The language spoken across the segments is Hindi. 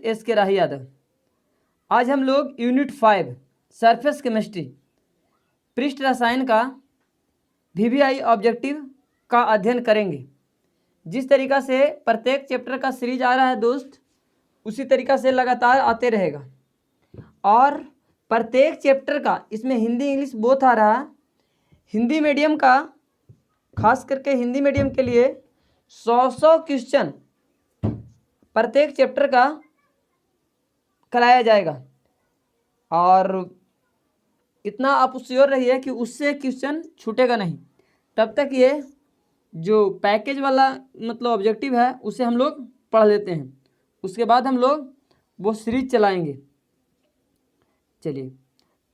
एस के राही यादव। आज हम लोग यूनिट 5 सरफेस केमिस्ट्री पृष्ठ रसायन का वीवीआई ऑब्जेक्टिव का अध्ययन करेंगे। जिस तरीक़ा से प्रत्येक चैप्टर का सीरीज आ रहा है दोस्त, उसी तरीक़ा से लगातार आते रहेगा। और प्रत्येक चैप्टर का इसमें हिंदी इंग्लिश बोथ आ रहा है। हिंदी मीडियम का खास करके हिंदी मीडियम के लिए 100 क्वेश्चन प्रत्येक चैप्टर का कराया जाएगा। और इतना आप श्योर रहिए कि उससे क्वेश्चन छूटेगा नहीं। तब तक ये जो पैकेज वाला मतलब ऑब्जेक्टिव है उसे हम लोग पढ़ लेते हैं, उसके बाद हम लोग वो सीरीज चलाएंगे। चलिए,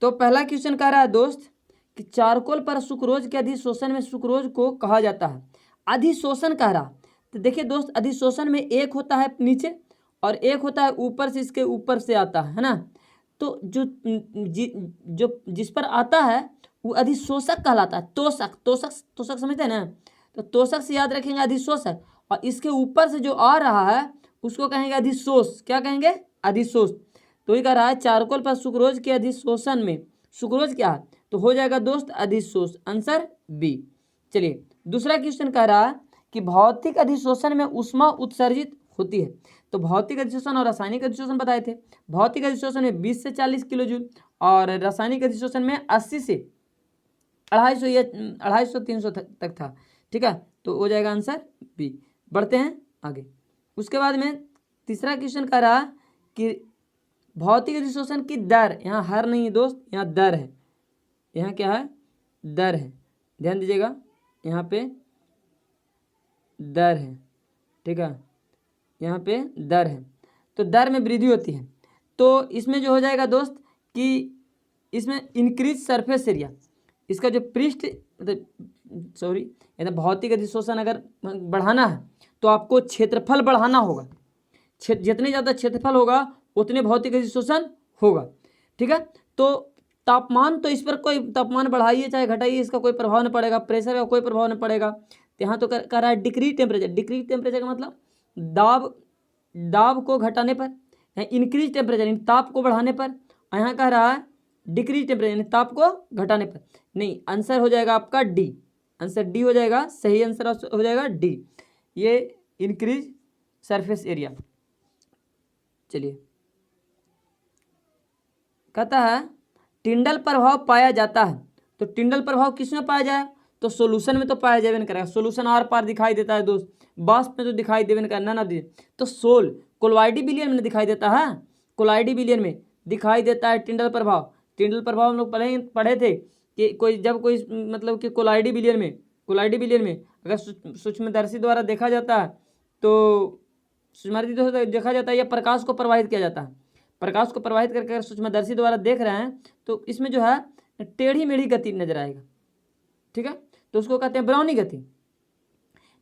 तो पहला क्वेश्चन कह रहा है दोस्त कि चारकोल पर सुक्रोज के अधिशोषण में सुक्रोज को कहा जाता है। अधिशोषण कह रहा, तो देखिए दोस्त, अधिशोषण में एक होता है नीचे और एक होता है ऊपर से, इसके ऊपर से आता है ना। तो जो जिस पर आता है वो अधिशोषक कहलाता है। तोषक तोषक तोषक समझते हैं ना, तो तोषक से याद रखेंगे अधिशोषक, और इसके ऊपर से जो आ रहा है उसको कहेंगे अधिशोष। क्या कहेंगे? अधिशोष। तो ये कह रहा है चारकोल पर सुक्रोज के अधिशोषण में सुक्रोज क्या है, तो हो जाएगा दोस्त अधिशोष, आंसर बी। चलिए, दूसरा क्वेश्चन कह रहा है कि भौतिक अधिशोषण में ऊष्मा उत्सर्जित होती है। तो भौतिक अधिशोषण और रासायनिक अधिशोषण बताए थे। भौतिक अधिशोषण में 20 से 40 किलो जूल और रासायनिक अधिशोषण में 80 से 250 या 250-300 तक था। ठीक है, तो हो जाएगा आंसर बी। बढ़ते हैं आगे। उसके बाद में तीसरा क्वेश्चन कह रहा कि भौतिक अधिशोषण की दर, यहाँ हर नहीं है दोस्त, यहाँ दर है। यहाँ क्या है? दर है। ध्यान दीजिएगा, यहाँ पे दर है। ठीक है, यहाँ पे दर है, तो दर में वृद्धि होती है। तो इसमें जो हो जाएगा दोस्त कि इसमें इंक्रीज सरफेस एरिया, इसका जो पृष्ठ भौतिक अधिशोषण अगर बढ़ाना है तो आपको क्षेत्रफल बढ़ाना होगा। जितने ज़्यादा क्षेत्रफल होगा उतने भौतिक अधिशोषण होगा। ठीक है, तो तापमान, तो इस पर कोई तापमान बढ़ाइए चाहे घटाइए इसका कोई प्रभाव नहीं पड़ेगा, प्रेशर का कोई प्रभाव नहीं पड़ेगा। यहाँ तो कह रहा है डिक्रीज टेम्परेचर। डिक्रीज टेम्परेचर का मतलब दाब को घटाने पर, इंक्रीज टेम्परेचर यानी ताप को बढ़ाने पर। यहाँ कह रहा है डिक्रीज टेम्परेचर यानी ताप को घटाने पर। नहीं, आंसर हो जाएगा आपका डी। आंसर डी हो जाएगा, सही आंसर हो जाएगा डी, ये इंक्रीज सरफेस एरिया। चलिए, कहता है टिंडल प्रभाव पाया जाता है। तो टिंडल प्रभाव किस में पाया जाए, तो सोल्यूशन में तो पाया जाए नहीं करेगा। सोल्यूशन आर पार दिखाई देता है दोस्त, वाष्प में तो दिखाई देवे नहीं करना ना दीजिए। तो कोलॉइडी विलयन में दिखाई देता है, कोलॉइडी विलयन में दिखाई देता है टिंडल प्रभाव। टिंडल प्रभाव हम लोग पढ़े थे कि कोई मतलब कि कोलॉइडी विलयन में अगर सूक्ष्मदर्शी द्वारा देखा जाता है तो सूक्ष्मदर्शी देखा जाता है या प्रकाश को प्रवाहित किया जाता है। प्रकाश को प्रवाहित करके अगर सूक्ष्मदर्शी द्वारा देख रहे हैं तो इसमें जो है टेढ़ी मेढ़ी गति नजर आएगा। ठीक है, तो उसको कहते हैं ब्राउनी गति।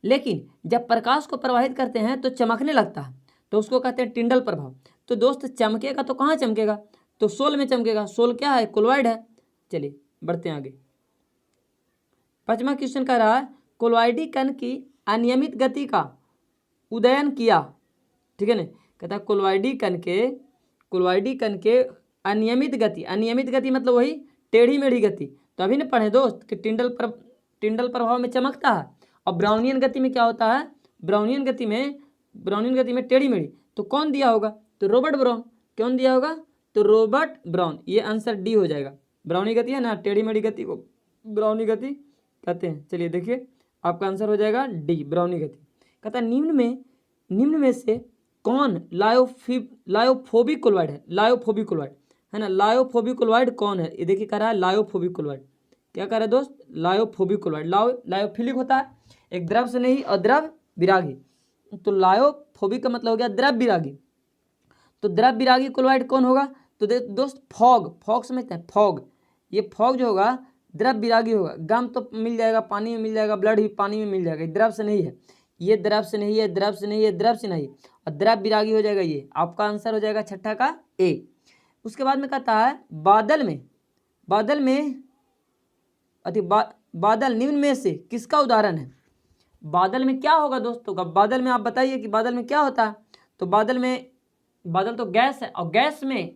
लेकिन जब प्रकाश को प्रवाहित करते हैं तो चमकने लगता है, तो उसको कहते हैं टिंडल प्रभाव। तो दोस्त चमकेगा तो कहाँ चमकेगा, तो सोल में चमकेगा। सोल क्या है? कोलॉइड है। चलिए, बढ़ते हैं आगे। पांचवा क्वेश्चन कह रहा है कोलॉइडी कण की अनियमित गति का उदयन किया। ठीक है ना, कहता है कोलॉइडी कण के अनियमित गति मतलब वही टेढ़ी मेढ़ी गति। तो अभी ना पढ़े दोस्त कि टिंडल प्रभाव में चमकता है, और ब्राउनियन गति में क्या होता है? ब्राउनियन गति में टेढ़ी मेढ़ी। तो कौन दिया होगा? तो रॉबर्ट ब्राउन। कौन दिया होगा? तो रॉबर्ट ब्राउन। ये आंसर डी हो जाएगा। ब्राउनी गति है ना, टेढ़ी मेढ़ी गति को ब्राउनी गति कहते हैं। चलिए देखिए, आपका आंसर हो जाएगा डी, ब्राउनी गति। कहता है निम्न में से कौन लायोफोबिक क्लोराइड है? लायोफोबिक क्लोराइड है ना, लायोफोबिक क्लोराइड कौन है? ये देखिए कह रहा है लायोफोबिक क्लोराइड। क्या कह रहा है दोस्त? Lyophobic chloride. लायोफिलिक होता है, एक द्रव से नहीं और द्रव विरागी। तो लायोफोबिक का मतलब हो गया द्रव विरागी। तो द्रव विरागी क्लोराइड कौन होगा? तो दोस्त फॉग समझते हैं? फॉग, ये फॉग जो होगा द्रव विरागी होगा। गम तो मिल जाएगा, पानी में मिल जाएगा, ब्लड भी पानी में मिल जाएगा। द्रव से नहीं है, ये द्रव से नहीं है, द्रव से नहीं है, द्रव से नहीं, और द्रव विरागी हो जाएगा। ये आपका आंसर हो जाएगा छठा का ए। उसके बाद में कहता है बादल निम्न में से किसका उदाहरण है? बादल में क्या होगा दोस्तों का? बादल में आप बताइए कि बादल में क्या होता है? तो बादल में बादल तो गैस है, और गैस में,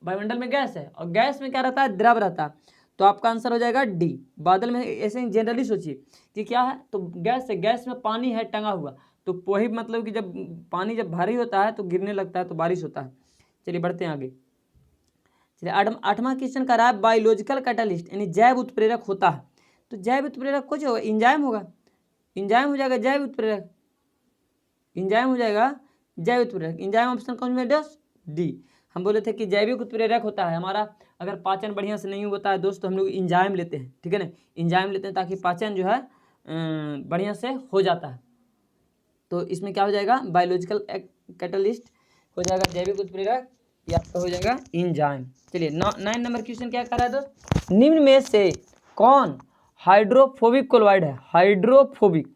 वायुमंडल में गैस है, और गैस में क्या रहता है, द्रव रहता है। तो आपका आंसर हो जाएगा डी। बादल में ऐसे जनरली सोचिए कि क्या है, तो गैस है, गैस में पानी है टंगा हुआ, तो वही मतलब कि जब पानी जब भारी होता है तो गिरने लगता है, तो बारिश होता है। चलिए बढ़ते हैं आगे। चलिए आठवां क्वेश्चन का रहा है बायोलॉजिकल कैटालिस्ट यानी जैव उत्प्रेरक होता है। तो जैव उत्प्रेरक कुछ होगा, इंजाइम होगा, इंजाइम हो जाएगा जैव उत्प्रेरक, इंजाइम हो जाएगा जैव उत्प्रेरक। इंजाइम ऑप्शन कौन में दोस्त, डी। हम बोले थे कि जैविक उत्प्रेरक होता है हमारा, अगर पाचन बढ़िया से नहीं होता है दोस्त तो हम लोग इंजाइम लेते हैं, ठीक है ना, इंजाइम लेते हैं ताकि पाचन जो है बढ़िया से हो जाता है। तो इसमें क्या हो जाएगा, बायोलॉजिकल कैटालिस्ट हो जाएगा जैविक उत्प्रेरक, या आपका हो जाएगा इंजाइम। चलिए 9 नंबर क्वेश्चन क्या कर रहा है दोस्त, निम्न में से कौन हाइड्रोफोबिक क्लोराइड है, हाइड्रोफोबिक।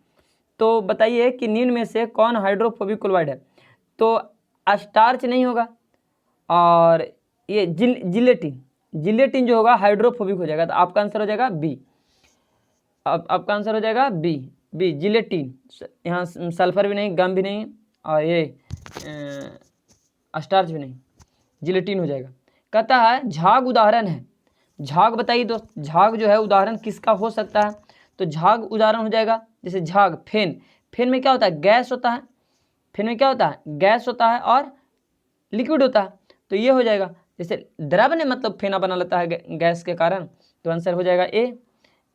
तो बताइए कि निम्न में से कौन हाइड्रोफोबिक क्लोराइड है। तो स्टार्च नहीं होगा, और ये जिलेटिन, जिलेटिन जो होगा हाइड्रोफोबिक हो जाएगा। तो आपका आंसर हो जाएगा बी। आपका आंसर हो जाएगा बी, बी जिलेटिन। यहाँ सल्फर भी नहीं, गम भी नहीं, और ये स्टार्च भी नहीं, जिलेटिन हो जाएगा। कहता है झाग उदाहरण है, झाग बताइए दोस्त, झाग जो है उदाहरण किसका हो सकता है। तो झाग उदाहरण हो जाएगा जैसे झाग, फेन, फेन में क्या होता है, गैस होता है, फेन में क्या होता है, गैस होता है और लिक्विड होता है। तो ये हो जाएगा, जैसे द्रव ने मतलब फेना बना लेता है गैस के कारण। तो आंसर हो जाएगा ए।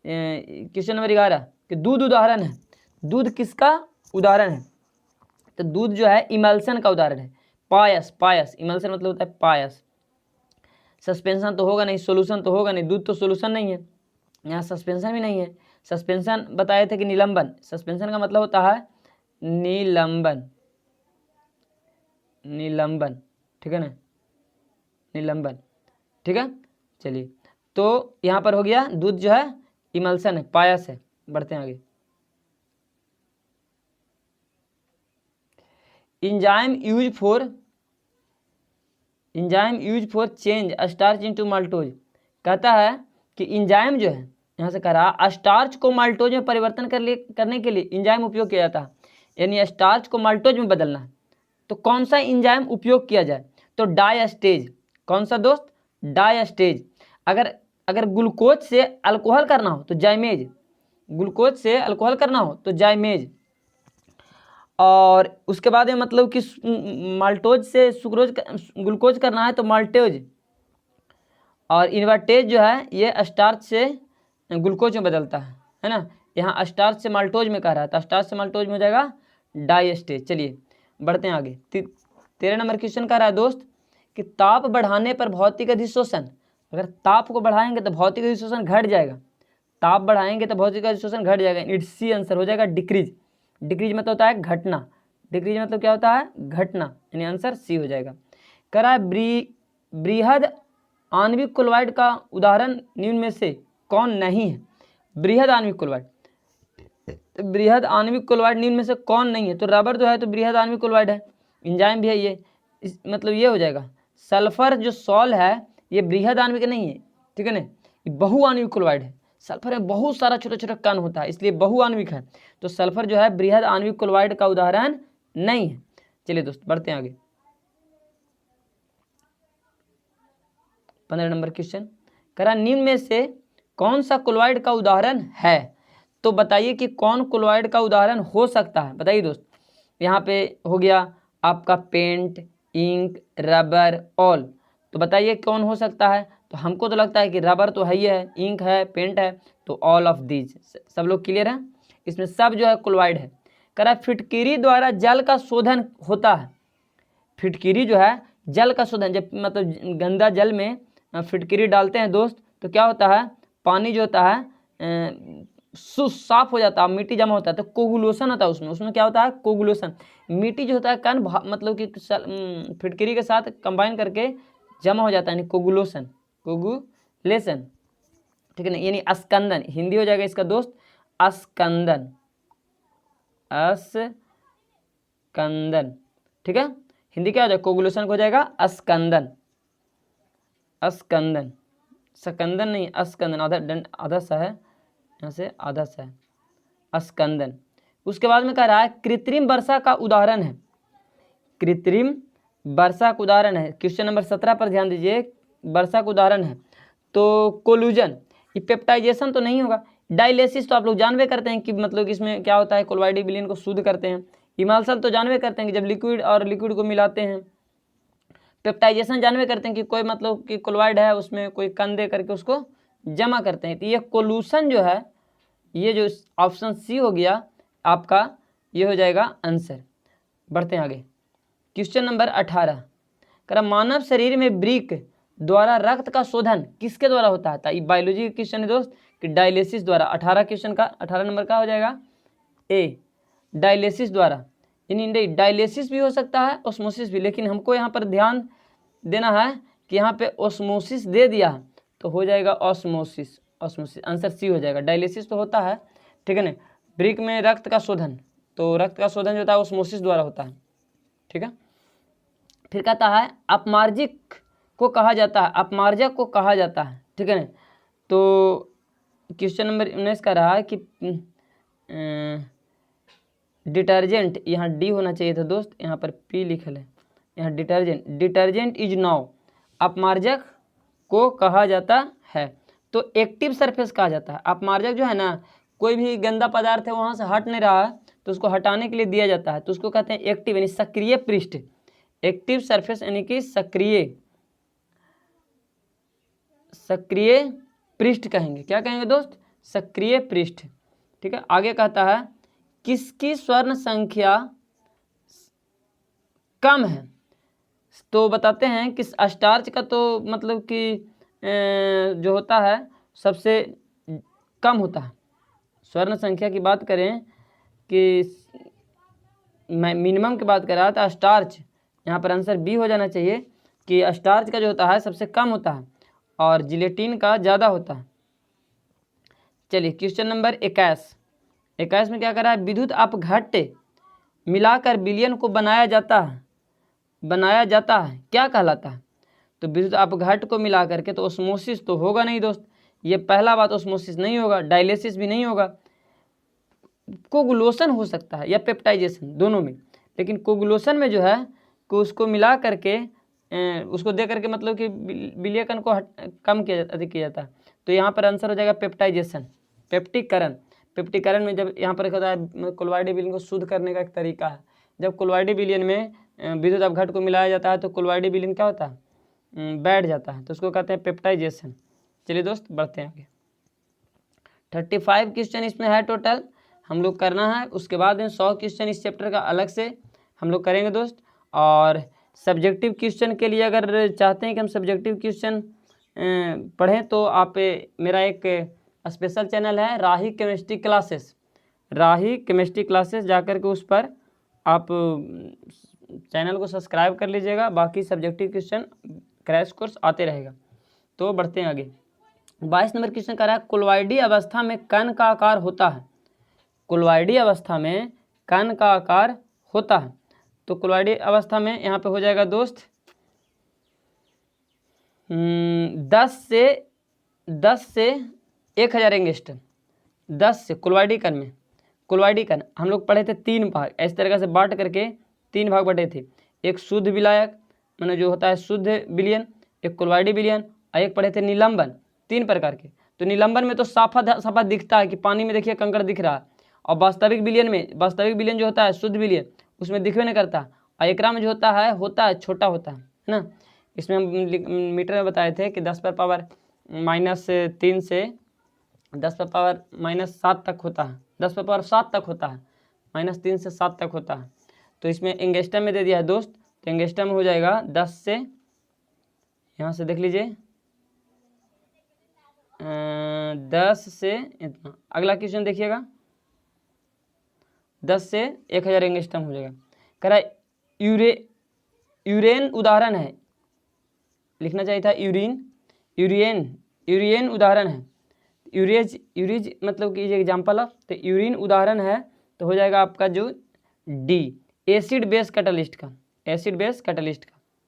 क्वेश्चन नंबर 11 कि दूध उदाहरण है, दूध किसका उदाहरण है। तो दूध जो है इमल्सन का उदाहरण है। पायस, पायस इमल्सन मतलब होता है पायस। सस्पेंशन तो होगा नहीं, सोल्यूशन तो होगा नहीं, दूध तो सोल्यूशन नहीं है, यहाँ सस्पेंशन भी नहीं है। सस्पेंशन बताए थे कि निलंबन, सस्पेंशन का मतलब होता है निलंबन, निलंबन, ठीक है ना, निलंबन, ठीक है। चलिए तो यहाँ पर हो गया दूध जो है इमल्सन है, पायस है। बढ़ते हैं आगे। Enzyme use for change starch into maltose. कहता है कि इंजाइम जो है, यहाँ से कह रहा स्टार्च को माल्टोज में परिवर्तन करने के लिए इंजाइम उपयोग किया जाता है, यानी स्टार्च को माल्टोज में बदलना। तो कौन सा इंजाइम उपयोग किया जाए, तो डायस्टेज। कौन सा दोस्त, डायस्टेज। अगर ग्लूकोज से अल्कोहल करना हो तो जाइमेज, ग्लूकोज से अल्कोहल करना हो तो जाइमेज, और उसके बाद में मतलब कि माल्टोज से सुक्रोज ग्लूकोज करना है तो माल्टेज, और इन्वर्टेज जो है ये स्टार्च से ग्लूकोज में बदलता है ना। यहाँ स्टार्च से माल्टोज में कह रहा है, तो स्टार्च से माल्टोज में हो जाएगा डायस्टेज। चलिए बढ़ते हैं आगे। 13 नंबर क्वेश्चन कह रहा है दोस्त कि ताप बढ़ाने पर भौतिक अधिशोषण, अगर ताप को बढ़ाएंगे तो भौतिक अधिशोषण घट जाएगा, ताप बढ़ाएंगे तो भौतिक अधिशोषण घट जाएगा। इट्स सी आंसर हो जाएगा डिक्रीज। डिक्रीज मतलब होता है घटना, डिक्रीज मतलब क्या होता है, घटना, यानी आंसर सी हो जाएगा। कह रहा है बृहद आणविक क्लोराइड का उदाहरण निम्न में से कौन नहीं है। बृहद आणविक क्लोराइड, बृहद आणविक क्लोराइड निम्न में से कौन नहीं है। तो रबर जो है तो बृहद आणविक क्लोराइड है, इंजाइम भी है ये, मतलब ये हो जाएगा। सल्फर जो सॉल है ये बृहद आणविक नहीं है, ठीक है ना, ये बहुआण्विक क्लोराइड है। सल्फर में बहुत सारा छोटा छोटा कण होता है इसलिए बहुआण्विक है। तो सल्फर जो है बृहद आणविक क्लोराइड का उदाहरण नहीं है। चलिए दोस्त बढ़ते हैं आगे। 15 नंबर क्वेश्चन करा निम्न में से कौन सा क्लोराइड का उदाहरण है। तो बताइए कि कौन क्लोराइड का उदाहरण हो सकता है, बताइए दोस्त। यहाँ पे हो गया आपका पेंट, इंक, रबर, ऑल। तो बताइए कौन हो सकता है। तो हमको तो लगता है कि रबर तो है ही है, इंक है, पेंट है, तो ऑल ऑफ दीज। सब लोग क्लियर हैं, इसमें सब जो है क्लोराइड है। कह रहा है फिटकिरी द्वारा जल का शोधन होता है। फिटकिरी जो है जल का शोधन, जब मतलब गंदा जल में फिटकिरी डालते हैं दोस्त तो क्या होता है, पानी जो होता है साफ हो जाता है, मिट्टी जमा होता है, तो कोगुलेशन होता है उसमें। उसमें क्या होता है, कोगुलेशन, मिट्टी जो होता है कण मतलब कि फिटकिरी के साथ कंबाइन करके जमा हो जाता है, यानी कोगुलेशन, कोगुलेशन, ठीक है ना, यानी अस्कंदन। हिंदी हो जाएगा इसका दोस्त अस्कंदन, अस्कंदन, ठीक है। हिंदी क्या हो जाएगा, कोगुलेशन हो जाएगा अस्कंदन, अस्कंदन, सकंदन नहीं, अस्कंदन, आधा सा है, यहाँ से आधा सा है, अस्कंदन। उसके बाद में कह रहा है कृत्रिम वर्षा का उदाहरण है, कृत्रिम वर्षा का उदाहरण है, क्वेश्चन नंबर 17 पर ध्यान दीजिए, वर्षा का उदाहरण है। तो कोलूजन, ये पेप्टाइजेशन तो नहीं होगा। डायलिसिस तो आप लोग जानवे करते हैं कि मतलब इसमें क्या होता है, कोलॉइडी विलीन को शुद्ध करते हैं। इमल्सन तो जानवे करते हैं कि जब लिक्विड और लिक्विड को मिलाते हैं। पेप्टाइजेशन जानवे करते हैं कि कोई मतलब कि कोलॉइड है उसमें कोई कण दे करके उसको जमा करते हैं। तो ये कोलूशन जो है, ये जो ऑप्शन सी हो गया आपका, ये हो जाएगा आंसर। बढ़ते हैं आगे, क्वेश्चन नंबर 18 करा, मानव शरीर में ब्रिक द्वारा रक्त का शोधन किसके द्वारा होता है? ये बायोलॉजी का क्वेश्चन है दोस्त कि डायलिसिस द्वारा। 18 क्वेश्चन का 18 नंबर का हो जाएगा ए, डायलिसिस द्वारा। यानी डायलिसिस भी हो सकता है, ऑस्मोसिस भी, लेकिन हमको यहाँ पर ध्यान देना है कि यहाँ पे ऑस्मोसिस दे दिया है तो हो जाएगा ऑस्मोसिस। ऑस्मोसिस आंसर सी हो जाएगा। डायलिसिस तो होता है, ठीक है ना, ब्रिक में रक्त का शोधन, तो रक्त का शोधन जो होता है ऑस्मोसिस द्वारा होता है, ठीक है। फिर कहता है अपमार्जिक को कहा जाता है, अपमार्जक को कहा जाता है, ठीक है ना। तो क्वेश्चन नंबर 19 का रहा है कि डिटर्जेंट, यहाँ डी होना चाहिए था दोस्त, यहाँ पर पी लिखल है, यहाँ डिटर्जेंट, डिटर्जेंट इज नाउ, अपमार्जक को कहा जाता है। तो एक्टिव सरफेस कहा जाता है। अपमार्जक जो है ना, कोई भी गंदा पदार्थ है वहाँ से हट नहीं रहा है तो उसको हटाने के लिए दिया जाता है, तो उसको कहते हैं एक्टिव, यानी सक्रिय पृष्ठ। एक्टिव सरफेस यानी कि सक्रिय पृष्ठ कहेंगे। क्या कहेंगे दोस्त? सक्रिय पृष्ठ, ठीक है। आगे कहता है किसकी स्वर्ण संख्या कम है? तो बताते हैं कि स्टार्च का तो मतलब कि जो होता है सबसे कम होता है। स्वर्ण संख्या की बात करें कि मिनिमम की बात करा तो स्टार्च, यहाँ पर आंसर बी हो जाना चाहिए कि स्टार्च का जो होता है सबसे कम होता है और जिलेटिन का ज़्यादा होता है। चलिए क्वेश्चन नंबर 21 में क्या करा है, विद्युत अपघट्य मिलाकर विलयन को बनाया जाता है क्या कहलाता है? तो विद्युत अपघट्य को मिला करके तो ऑस्मोसिस तो होगा नहीं दोस्त, ये पहला बात, ऑस्मोसिस नहीं होगा, डायलिसिस भी नहीं होगा। कोगुलोशन हो सकता है या पेप्टाइजेशन, दोनों में, लेकिन कोगुलोशन में जो है कि उसको मिला करके उसको दे करके मतलब कि विलयन को कम किया जाता है। तो यहाँ पर आंसर हो जाएगा पेप्टाइजेशन, पेप्टिकरण में जब यहाँ पर होता है कोलॉइडी विलयन को शुद्ध करने का एक तरीका है। जब कोलॉइडी विलयन में विद्युत अपघट्य को मिलाया जाता है तो कोलॉइडी विलयन क्या होता है, बैठ जाता है, तो उसको कहते हैं पेप्टाइजेशन। चलिए दोस्त बढ़ते हैं आगे। 35 क्वेश्चन इसमें है टोटल, हम लोग करना है। उसके बाद में 100 क्वेश्चन इस चैप्टर का अलग से हम लोग करेंगे दोस्त। और सब्जेक्टिव क्वेश्चन के लिए अगर चाहते हैं कि हम सब्जेक्टिव क्वेश्चन पढ़ें तो आप मेरा एक स्पेशल चैनल है राही केमिस्ट्री क्लासेस, जाकर के उस पर आप चैनल को सब्सक्राइब कर लीजिएगा। बाकी सब्जेक्टिव क्वेश्चन क्रैश कोर्स आते रहेगा। तो बढ़ते हैं आगे। 22 नंबर क्वेश्चन कर रहा है कोलॉइडी अवस्था में कण का आकार होता है। कोलॉइडी अवस्था में कण का आकार होता है। तो कोलॉइडी अवस्था में यहाँ पे हो जाएगा दोस्त 10 से 1000 एंगस्ट्रम। 10 से कोलॉइडी कण में, कोलॉइडी कण हम लोग पढ़े थे 3 भाग, इस तरह से बांट करके 3 भाग बटे थे। एक शुद्ध विलायक मैंने जो होता है शुद्ध विलयन, एक कोलॉइडी विलयन और एक पढ़े थे निलंबन। 3 प्रकार के। तो निलंबन में तो साफा दिखता है कि पानी में देखिए कंकड़ दिख रहा है, और वास्तविक विलयन जो होता है शुद्ध विलयन उसमें दिखबे नहीं करता। और एकरा में जो होता है छोटा होता है ना। इसमें हम मीटर में बताए थे कि 10 पर पावर -3 से 10 पर पावर -7 तक होता है, 10 पर पावर 7 तक होता है, -3 से 7 तक होता है। तो इसमें एंगस्ट्रम में दे दिया है दोस्त, तो एंगस्ट्रम हो जाएगा 10 से, यहाँ से देख लीजिए 10 से इतना। अगला क्वेश्चन देखिएगा 10 से 1000 एंगस्ट्रम हो जाएगा। कह रहा है यूरेन उदाहरण है, लिखना चाहिए था यूरियन उदाहरण है। यूरिज मतलब कि एग्जाम्पल ऑफ, तो यूरिन उदाहरण है तो हो जाएगा आपका जो डी, एसिड बेस कैटलिस्ट का।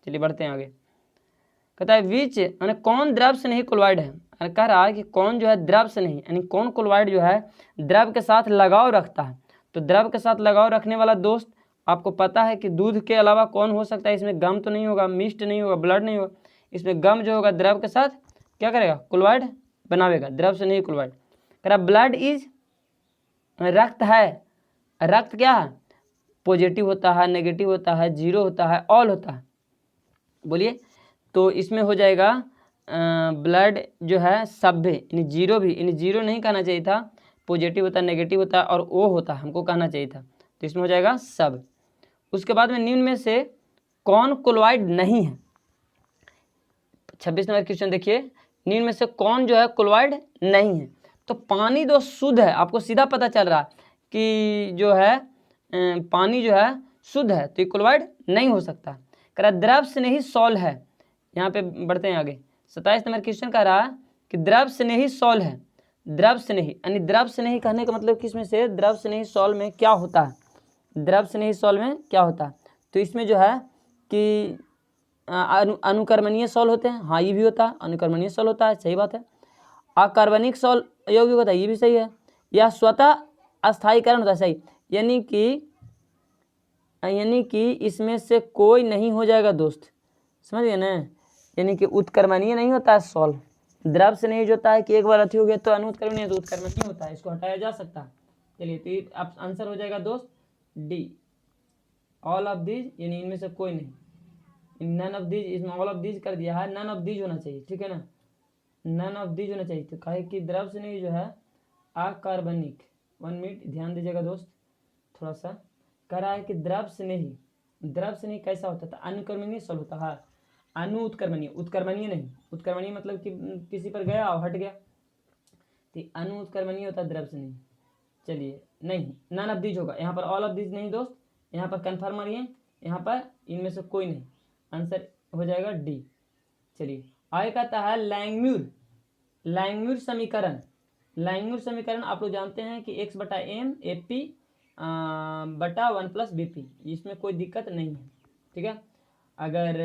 चलिए बढ़ते हैं आगे। कहता है विच यानी कौन द्रव से नहीं कोलॉइड है। कह रहा है कि कौन जो है द्रव से नहीं, यानी कौन कोलॉइड जो है द्रव के साथ लगाव रखता है। तो द्रव के साथ लगाव रखने वाला दोस्त आपको पता है कि दूध के अलावा कौन हो सकता है, इसमें गम तो नहीं होगा, मिस्ट नहीं होगा, ब्लड नहीं होगा, इसमें गम जो होगा द्रव के साथ क्या करेगा, क्लोराइड बनावेगा, द्रव से नहीं क्लोराइड। कह रहा ब्लड इज, रक्त है, रक्त क्या है, पॉजिटिव होता है, नेगेटिव होता है, जीरो होता है, ऑल होता है, बोलिए। तो इसमें हो जाएगा ब्लड जो है सभ्य, यानी जीरो भी, यानी जीरो नहीं कहना चाहिए था, पॉजिटिव होता है, नेगेटिव होता है और ओ होता है, हमको कहना चाहिए था, तो इसमें हो जाएगा सब। उसके बाद में निम्न में से कौन क्लोराइड नहीं है, 26 नंबर क्वेश्चन देखिए, निम्न में से कौन जो है क्लोराइड नहीं है। तो पानी जो शुद्ध है, आपको सीधा पता चल रहा है कि जो है पानी जो है शुद्ध है, तो ये क्लोराइड नहीं हो सकता। कह रहा द्रव स्नेही सॉल है, यहाँ पे बढ़ते हैं आगे, 27 नंबर क्वेश्चन कह रहा है कि द्रव स्नेही सॉल है, द्रव स्नेही, यानी द्रव स्नेही कहने का मतलब किसमें से, द्रव स्नेही सॉल में क्या होता है, द्रव स्नेही सॉल में क्या होता है, तो इसमें जो है कि अनुकर्मणीय सॉल होते हैं, हाँ ये भी होता है, अनुकर्मणीय सॉल होता है, सही बात है। अकार्बनिक सॉल यौगिक होता है, ये भी सही है। या स्वतः अस्थायीकरण होता है, सही, यानी कि इसमें से कोई नहीं हो जाएगा दोस्त, समझ गए ना, यानी कि उत्कर्मणीय नहीं होता है सॉल, द्रव से नहीं होता है कि एक बार अति हो गया तो अनुत्कर्मणीय, तो उत्कर्मणीय होता है, इसको हटाया जा सकता है। चलिए तो ये आंसर हो जाएगा दोस्त डी, ऑल ऑफ दीज, यानी इनमें से कोई नहीं, नन ऑफ दीज, इसमें ऑल ऑफ दीज कर दिया है, नन ऑफ दीज होना चाहिए, ठीक है ना, नन ऑफ दीज होना चाहिए। तो कहे कि द्रव से नहीं जो है अकार्बनिक, 1 मिनट ध्यान दीजिएगा दोस्त, थोड़ा सा कह रहा है कि द्रव से नहीं, द्रव से नहीं कैसा होता था, अनुकर्मणीय सॉल होता है, अनु उत्कर्मणीय, उत्कर्मणीय नहीं, उत्कर्मणीय मतलब कि किसी पर गया और हट गया, तो अनु उत्कर्मणीय होता है द्रव से नहीं। चलिए नहीं, नन ऑफ दीज होगा, यहाँ पर ऑल ऑफ दीज नहीं दोस्त, यहाँ पर कन्फर्म मारिए, यहाँ पर इनमें से कोई नहीं, आंसर हो जाएगा डी। चलिए आगे कहता है लैंगम्यूर, लैंगम्यूर समीकरण, लैंगम्यूर समीकरण आप लोग जानते हैं कि x बटा एम ए पी बटा 1 प्लस बी पी, इसमें कोई दिक्कत नहीं है, ठीक है। अगर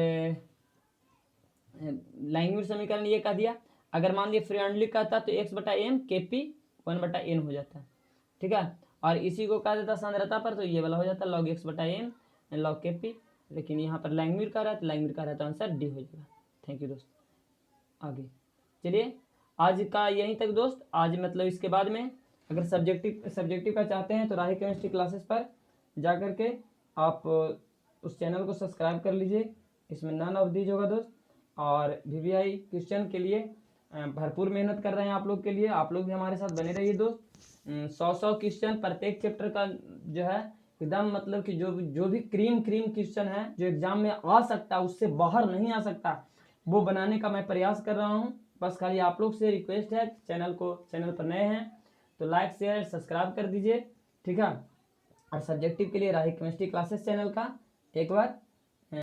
लैंगम्यूर समीकरण ये कह दिया, अगर मान लिया फ्रीहांडली कहता तो x बटा एम के पी 1 बटा एन हो जाता, ठीक है, और इसी को कह देता सांद्रता पर, तो ये वाला हो जाता लॉग x बटा एम लॉग के पी, लेकिन यहाँ पर लैंगम्यूर का रहा है तो लैंगम्यूर का रहा है, तो आंसर डी हो जाएगा। थैंक यू दोस्त। आगे चलिए, आज का यहीं तक दोस्त, आज मतलब इसके बाद में अगर सब्जेक्टिव का चाहते हैं तो राही केमिस्ट्री क्लासेस पर जा कर के आप उस चैनल को सब्सक्राइब कर लीजिए, इसमें नन ऑफ दीज होगा दोस्त, और वीवीआई क्वेश्चन के लिए भरपूर मेहनत कर रहे हैं आप लोग के लिए, आप लोग भी हमारे साथ बने रहिए दोस्त। 100 क्वेश्चन प्रत्येक चैप्टर का जो है एकदम, मतलब कि जो भी क्रीम क्वेश्चन है जो एग्जाम में आ सकता है, उससे बाहर नहीं आ सकता, वो बनाने का मैं प्रयास कर रहा हूँ। बस खाली आप लोग से रिक्वेस्ट है, चैनल पर नए हैं तो लाइक शेयर सब्सक्राइब कर दीजिए, ठीक है। और सब्जेक्टिव के लिए राही केमिस्ट्री क्लासेस चैनल का एक बार